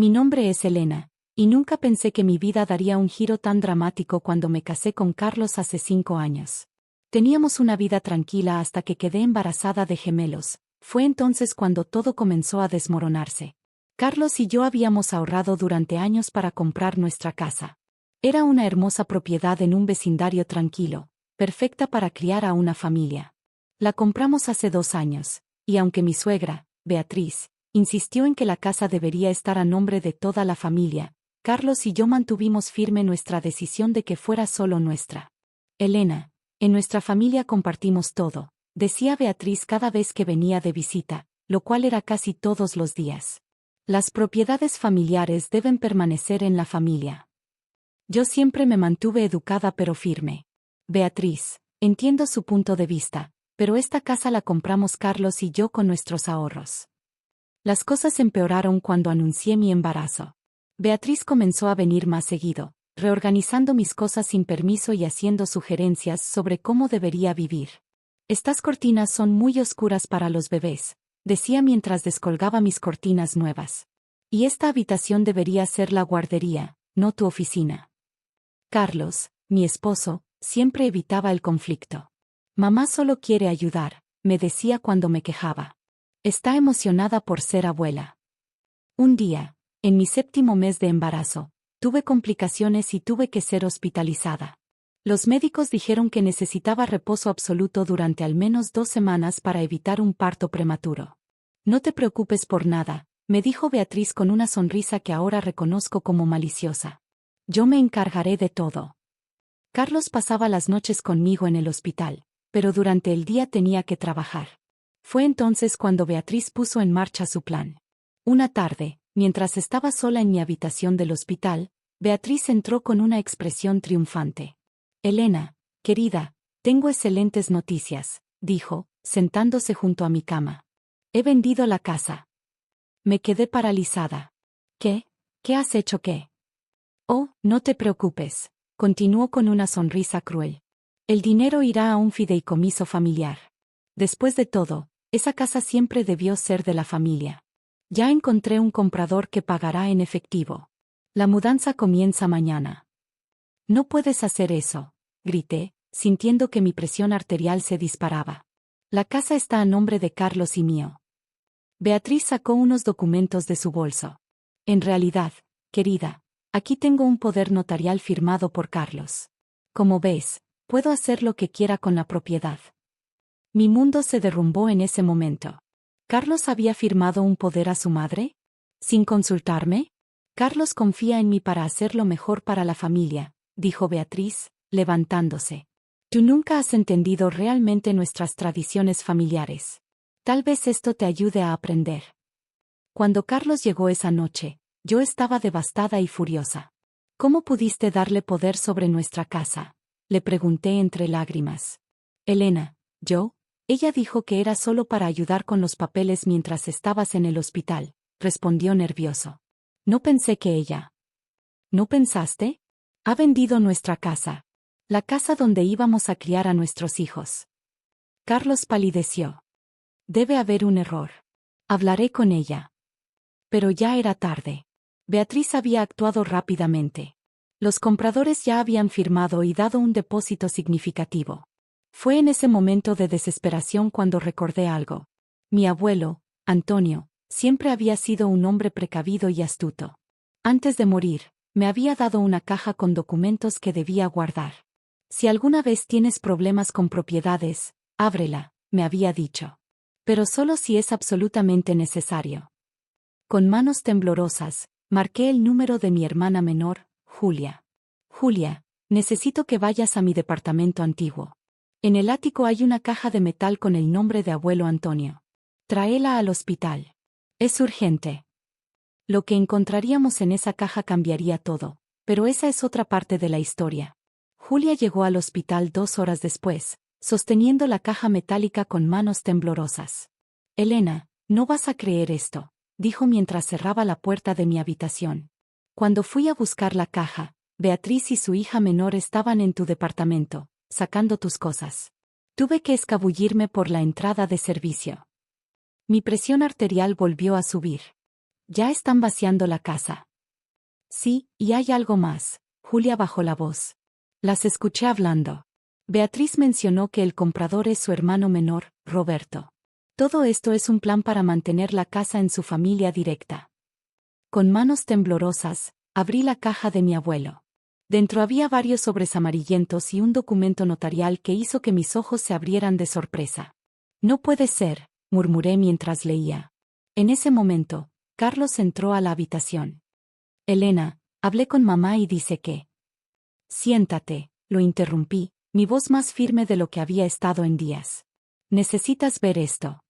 Mi nombre es Elena, y nunca pensé que mi vida daría un giro tan dramático cuando me casé con Carlos hace 5 años. Teníamos una vida tranquila hasta que quedé embarazada de gemelos. Fue entonces cuando todo comenzó a desmoronarse. Carlos y yo habíamos ahorrado durante años para comprar nuestra casa. Era una hermosa propiedad en un vecindario tranquilo, perfecta para criar a una familia. La compramos hace 2 años, y aunque mi suegra, Beatriz, insistió en que la casa debería estar a nombre de toda la familia, Carlos y yo mantuvimos firme nuestra decisión de que fuera solo nuestra. Elena, en nuestra familia compartimos todo, decía Beatriz cada vez que venía de visita, lo cual era casi todos los días. Las propiedades familiares deben permanecer en la familia. Yo siempre me mantuve educada pero firme. Beatriz, entiendo su punto de vista, pero esta casa la compramos Carlos y yo con nuestros ahorros. Las cosas empeoraron cuando anuncié mi embarazo. Beatriz comenzó a venir más seguido, reorganizando mis cosas sin permiso y haciendo sugerencias sobre cómo debería vivir. Estas cortinas son muy oscuras para los bebés, decía mientras descolgaba mis cortinas nuevas. Y esta habitación debería ser la guardería, no tu oficina. Carlos, mi esposo, siempre evitaba el conflicto. Mamá solo quiere ayudar, me decía cuando me quejaba. Está emocionada por ser abuela. Un día, en mi 7º mes de embarazo, tuve complicaciones y tuve que ser hospitalizada. Los médicos dijeron que necesitaba reposo absoluto durante al menos 2 semanas para evitar un parto prematuro. No te preocupes por nada, me dijo Beatriz con una sonrisa que ahora reconozco como maliciosa. Yo me encargaré de todo. Carlos pasaba las noches conmigo en el hospital, pero durante el día tenía que trabajar. Fue entonces cuando Beatriz puso en marcha su plan. Una tarde, mientras estaba sola en mi habitación del hospital, Beatriz entró con una expresión triunfante. Elena, querida, tengo excelentes noticias, dijo, sentándose junto a mi cama. He vendido la casa. Me quedé paralizada. ¿Qué? ¿Qué has hecho qué? Oh, no te preocupes, continuó con una sonrisa cruel. El dinero irá a un fideicomiso familiar. Después de todo, esa casa siempre debió ser de la familia. Ya encontré un comprador que pagará en efectivo. La mudanza comienza mañana. No puedes hacer eso, grité, sintiendo que mi presión arterial se disparaba. La casa está a nombre de Carlos y mío. Beatriz sacó unos documentos de su bolso. En realidad, querida, aquí tengo un poder notarial firmado por Carlos. Como ves, puedo hacer lo que quiera con la propiedad. Mi mundo se derrumbó en ese momento. ¿Carlos había firmado un poder a su madre? ¿Sin consultarme? Carlos confía en mí para hacer lo mejor para la familia, dijo Beatriz, levantándose. Tú nunca has entendido realmente nuestras tradiciones familiares. Tal vez esto te ayude a aprender. Cuando Carlos llegó esa noche, yo estaba devastada y furiosa. ¿Cómo pudiste darle poder sobre nuestra casa? Le pregunté entre lágrimas. Elena, ella dijo que era solo para ayudar con los papeles mientras estabas en el hospital, respondió nervioso. No pensé que ella. ¿No pensaste? Ha vendido nuestra casa. La casa donde íbamos a criar a nuestros hijos. Carlos palideció. Debe haber un error. Hablaré con ella. Pero ya era tarde. Beatriz había actuado rápidamente. Los compradores ya habían firmado y dado un depósito significativo. Fue en ese momento de desesperación cuando recordé algo. Mi abuelo, Antonio, siempre había sido un hombre precavido y astuto. Antes de morir, me había dado una caja con documentos que debía guardar. Si alguna vez tienes problemas con propiedades, ábrela, me había dicho. Pero solo si es absolutamente necesario. Con manos temblorosas, marqué el número de mi hermana menor, Julia. Julia, necesito que vayas a mi departamento antiguo. En el ático hay una caja de metal con el nombre de abuelo Antonio. Tráela al hospital. Es urgente. Lo que encontraríamos en esa caja cambiaría todo, pero esa es otra parte de la historia. Julia llegó al hospital 2 horas después, sosteniendo la caja metálica con manos temblorosas. Elena, no vas a creer esto, dijo mientras cerraba la puerta de mi habitación. Cuando fui a buscar la caja, Beatriz y su hija menor estaban en tu departamento, sacando tus cosas. Tuve que escabullirme por la entrada de servicio. Mi presión arterial volvió a subir. Ya están vaciando la casa. Sí, y hay algo más. Julia bajó la voz. Las escuché hablando. Beatriz mencionó que el comprador es su hermano menor, Roberto. Todo esto es un plan para mantener la casa en su familia directa. Con manos temblorosas, abrí la caja de mi abuelo. Dentro había varios sobres amarillentos y un documento notarial que hizo que mis ojos se abrieran de sorpresa. No puede ser, murmuré mientras leía. En ese momento, Carlos entró a la habitación. Elena, hablé con mamá y dice que... Siéntate, lo interrumpí, mi voz más firme de lo que había estado en días. Necesitas ver esto.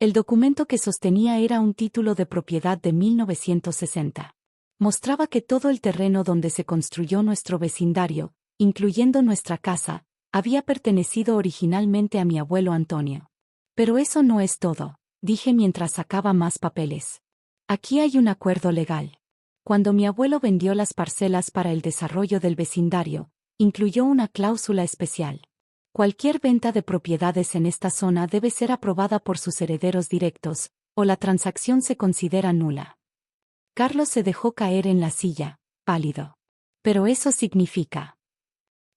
El documento que sostenía era un título de propiedad de 1960. Mostraba que todo el terreno donde se construyó nuestro vecindario, incluyendo nuestra casa, había pertenecido originalmente a mi abuelo Antonio. Pero eso no es todo, dije mientras sacaba más papeles. Aquí hay un acuerdo legal. Cuando mi abuelo vendió las parcelas para el desarrollo del vecindario, incluyó una cláusula especial. Cualquier venta de propiedades en esta zona debe ser aprobada por sus herederos directos, o la transacción se considera nula. Carlos se dejó caer en la silla, pálido. Pero eso significa...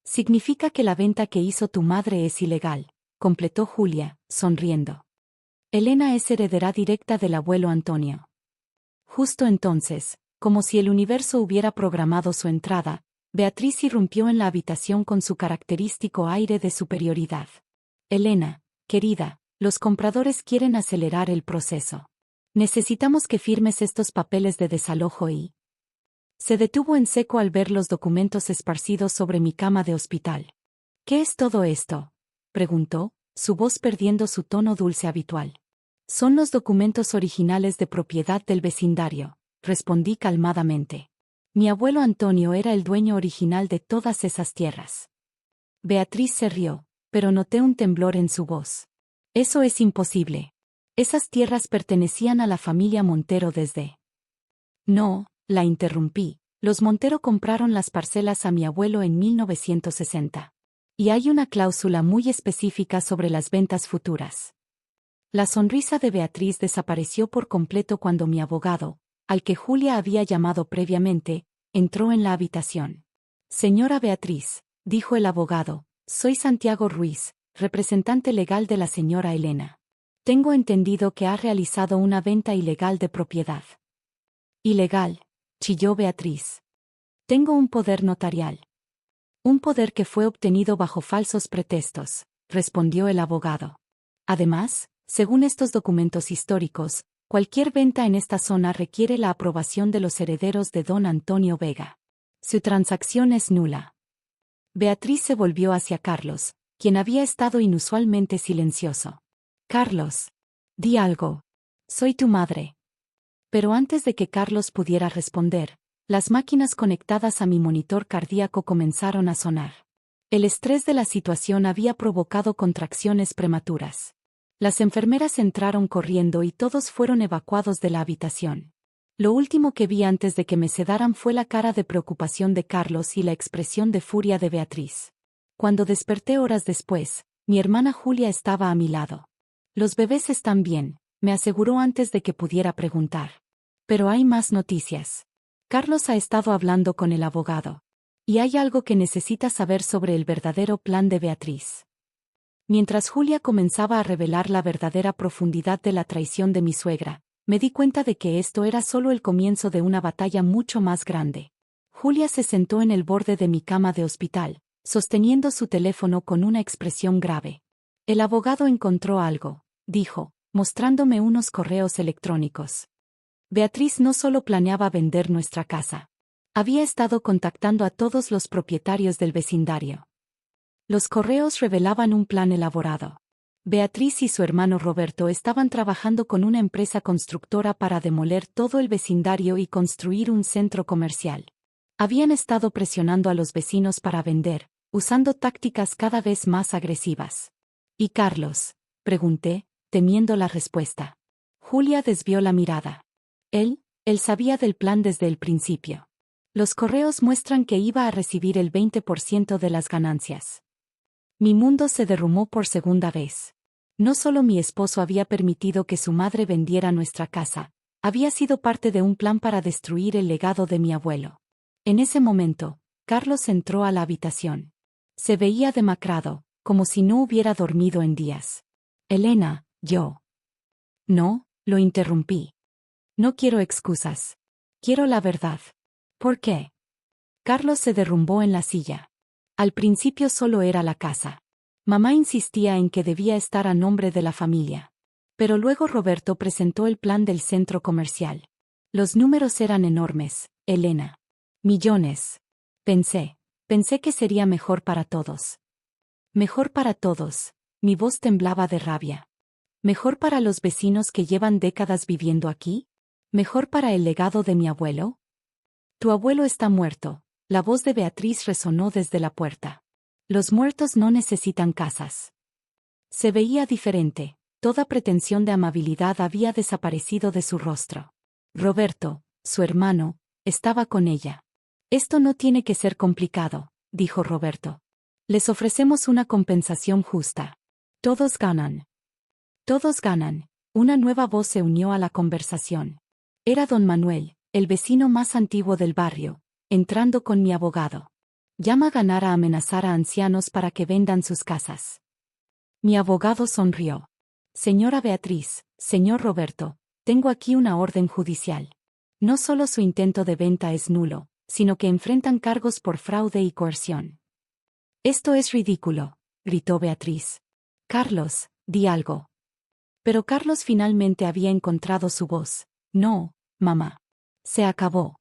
Significa que la venta que hizo tu madre es ilegal, completó Julia, sonriendo. Elena es heredera directa del abuelo Antonio. Justo entonces, como si el universo hubiera programado su entrada, Beatriz irrumpió en la habitación con su característico aire de superioridad. Elena, querida, los compradores quieren acelerar el proceso. Necesitamos que firmes estos papeles de desalojo y... Se detuvo en seco al ver los documentos esparcidos sobre mi cama de hospital. ¿Qué es todo esto?, preguntó, su voz perdiendo su tono dulce habitual. Son los documentos originales de propiedad del vecindario, respondí calmadamente. Mi abuelo Antonio era el dueño original de todas esas tierras. Beatriz se rió, pero noté un temblor en su voz. Eso es imposible. Esas tierras pertenecían a la familia Montero desde... No, la interrumpí. Los Montero compraron las parcelas a mi abuelo en 1960. Y hay una cláusula muy específica sobre las ventas futuras. La sonrisa de Beatriz desapareció por completo cuando mi abogado, al que Julia había llamado previamente, entró en la habitación. Señora Beatriz, dijo el abogado, soy Santiago Ruiz, representante legal de la señora Elena. Tengo entendido que ha realizado una venta ilegal de propiedad. Ilegal, chilló Beatriz. Tengo un poder notarial. Un poder que fue obtenido bajo falsos pretextos, respondió el abogado. Además, según estos documentos históricos, cualquier venta en esta zona requiere la aprobación de los herederos de don Antonio Vega. Su transacción es nula. Beatriz se volvió hacia Carlos, quien había estado inusualmente silencioso. Carlos, di algo. Soy tu madre. Pero antes de que Carlos pudiera responder, las máquinas conectadas a mi monitor cardíaco comenzaron a sonar. El estrés de la situación había provocado contracciones prematuras. Las enfermeras entraron corriendo y todos fueron evacuados de la habitación. Lo último que vi antes de que me sedaran fue la cara de preocupación de Carlos y la expresión de furia de Beatriz. Cuando desperté horas después, mi hermana Julia estaba a mi lado. Los bebés están bien, me aseguró antes de que pudiera preguntar. Pero hay más noticias. Carlos ha estado hablando con el abogado. Y hay algo que necesita saber sobre el verdadero plan de Beatriz. Mientras Julia comenzaba a revelar la verdadera profundidad de la traición de mi suegra, me di cuenta de que esto era solo el comienzo de una batalla mucho más grande. Julia se sentó en el borde de mi cama de hospital, sosteniendo su teléfono con una expresión grave. El abogado encontró algo, dijo, mostrándome unos correos electrónicos. Beatriz no solo planeaba vender nuestra casa. Había estado contactando a todos los propietarios del vecindario. Los correos revelaban un plan elaborado. Beatriz y su hermano Roberto estaban trabajando con una empresa constructora para demoler todo el vecindario y construir un centro comercial. Habían estado presionando a los vecinos para vender, usando tácticas cada vez más agresivas. ¿Y Carlos?, pregunté, temiendo la respuesta. Julia desvió la mirada. Él sabía del plan desde el principio. Los correos muestran que iba a recibir el 20% de las ganancias. Mi mundo se derrumbó por segunda vez. No solo mi esposo había permitido que su madre vendiera nuestra casa, Había sido parte de un plan para destruir el legado de mi abuelo. En ese momento, Carlos entró a la habitación. Se veía demacrado, como si no hubiera dormido en días. Elena, yo. No, lo interrumpí. No quiero excusas. Quiero la verdad. ¿Por qué? Carlos se derrumbó en la silla. Al principio solo era la casa. Mamá insistía en que debía estar a nombre de la familia. Pero luego Roberto presentó el plan del centro comercial. Los números eran enormes, Elena. Millones. Pensé que sería mejor para todos. Mejor para todos. Mi voz temblaba de rabia. ¿Mejor para los vecinos que llevan décadas viviendo aquí? ¿Mejor para el legado de mi abuelo? Tu abuelo está muerto. La voz de Beatriz resonó desde la puerta. Los muertos no necesitan casas. Se veía diferente. Toda pretensión de amabilidad había desaparecido de su rostro. Roberto, su hermano, estaba con ella. Esto no tiene que ser complicado, dijo Roberto. Les ofrecemos una compensación justa. Todos ganan. Todos ganan. Una nueva voz se unió a la conversación. Era don Manuel, el vecino más antiguo del barrio, entrando con mi abogado. Llama a ganar a amenazar a ancianos para que vendan sus casas. Mi abogado sonrió. Señora Beatriz, señor Roberto, tengo aquí una orden judicial. No solo su intento de venta es nulo, sino que enfrentan cargos por fraude y coerción. Esto es ridículo, gritó Beatriz. Carlos, di algo. Pero Carlos finalmente había encontrado su voz. No, mamá. Se acabó.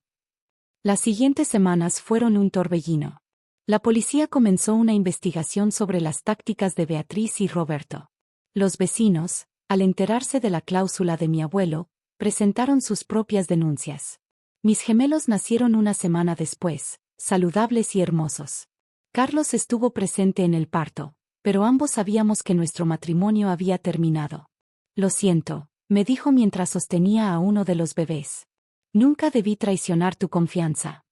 Las siguientes semanas fueron un torbellino. La policía comenzó una investigación sobre las tácticas de Beatriz y Roberto. Los vecinos, al enterarse de la cláusula de mi abuelo, presentaron sus propias denuncias. Mis gemelos nacieron una semana después, saludables y hermosos. Carlos estuvo presente en el parto, pero ambos sabíamos que nuestro matrimonio había terminado. Lo siento, me dijo mientras sostenía a uno de los bebés. Nunca debí traicionar tu confianza.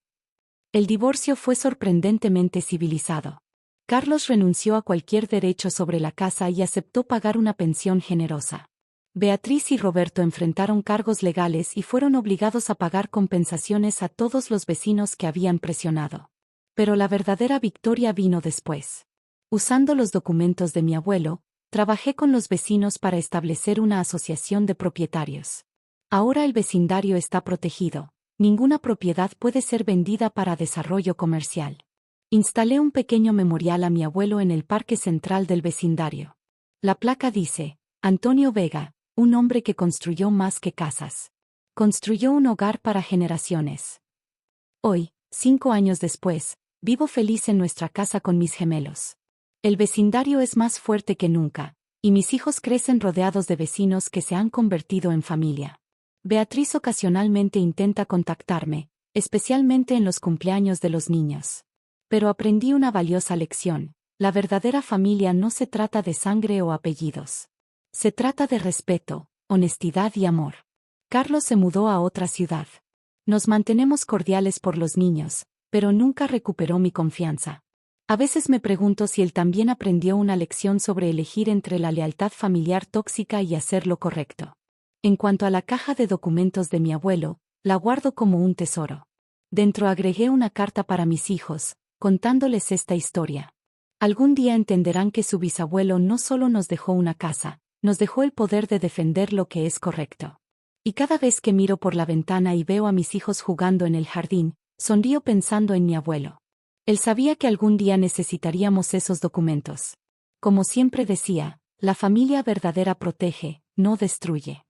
El divorcio fue sorprendentemente civilizado. Carlos renunció a cualquier derecho sobre la casa y aceptó pagar una pensión generosa. Beatriz y Roberto enfrentaron cargos legales y fueron obligados a pagar compensaciones a todos los vecinos que habían presionado. Pero la verdadera victoria vino después. Usando los documentos de mi abuelo, trabajé con los vecinos para establecer una asociación de propietarios. Ahora el vecindario está protegido. Ninguna propiedad puede ser vendida para desarrollo comercial. Instalé un pequeño memorial a mi abuelo en el parque central del vecindario. La placa dice, Antonio Vega, un hombre que construyó más que casas. Construyó un hogar para generaciones. Hoy, 5 años después, vivo feliz en nuestra casa con mis gemelos. El vecindario es más fuerte que nunca, y mis hijos crecen rodeados de vecinos que se han convertido en familia. Beatriz ocasionalmente intenta contactarme, especialmente en los cumpleaños de los niños. Pero aprendí una valiosa lección: la verdadera familia no se trata de sangre o apellidos. Se trata de respeto, honestidad y amor. Carlos se mudó a otra ciudad. Nos mantenemos cordiales por los niños, pero nunca recuperó mi confianza. A veces me pregunto si él también aprendió una lección sobre elegir entre la lealtad familiar tóxica y hacer lo correcto. En cuanto a la caja de documentos de mi abuelo, la guardo como un tesoro. Dentro agregué una carta para mis hijos, contándoles esta historia. Algún día entenderán que su bisabuelo no solo nos dejó una casa, nos dejó el poder de defender lo que es correcto. Y cada vez que miro por la ventana y veo a mis hijos jugando en el jardín, sonrío pensando en mi abuelo. Él sabía que algún día necesitaríamos esos documentos. Como siempre decía, la familia verdadera protege, no destruye.